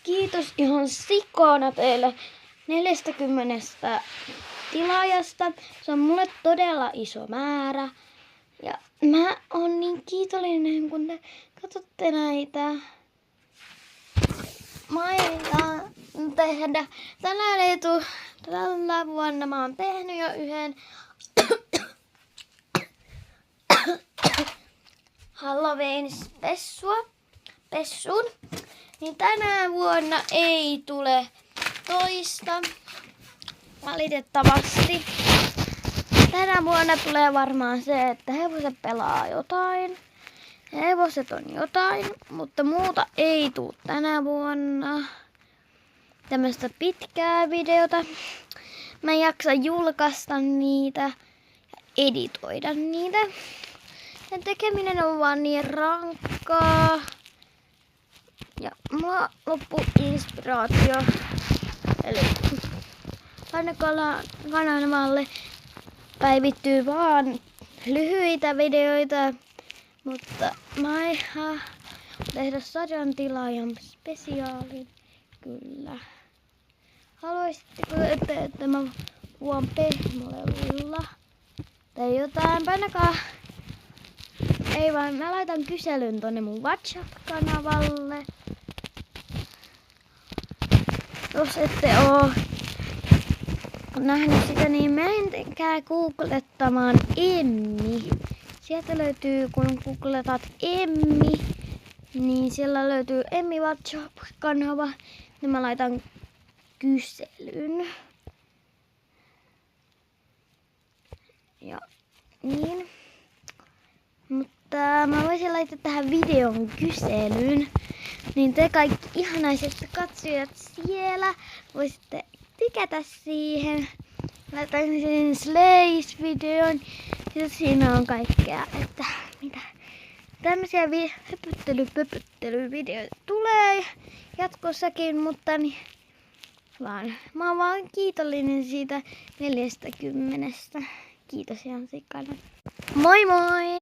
kiitos ihan sikana teille 40 tilaajasta. Se on mulle todella iso määrä. Ja mä oon niin kiitollinen, kun te katsotte näitä. Mä aion tehdä. Tällä vuonna mä oon tehnyt jo yhden Halloween-pessun. Niin tänä vuonna ei tule toista. Valitettavasti. Tänä vuonna tulee varmaan se, että hevoset pelaa jotain. Hevoset on jotain, mutta muuta ei tule tänä vuonna. Tämmöistä pitkää videota. Mä en jaksa julkaista niitä ja editoida niitä. Sen tekeminen on vaan niin rankkaa. Ja mulla loppuu inspiraatio. Eli kanavalle päivittyy vaan lyhyitä videoita. Mutta mä aion tehdä 100 tilaajan spesiaalin. Kyllä. Haluaisitteko, että mä vuon pehmoleluilla? Tai jotain, painakaa. Ei vaan, mä laitan kyselyn tonne mun WhatsApp-kanavalle. Jos ette oo nähnyt sitä, niin menkää googlettamaan Emmi. Sieltä löytyy, kun googletat Emmi, niin siellä löytyy Emmi WhatsApp-kanava. Ja mä laitan kyselyn. Ja niin. Mutta mä voisin laittaa tähän videon kyselyyn. Niin te kaikki ihanaiset katsojat siellä voisitte tykätä siihen. Laitan sen Slays-videon. Ja siinä on kaikkea, että mitä. Tämmöisiä höpöttelyvideoita tulee jatkossakin, mutta niin, mä oon vaan kiitollinen siitä 40. Kiitos ihan sikana. Moi moi!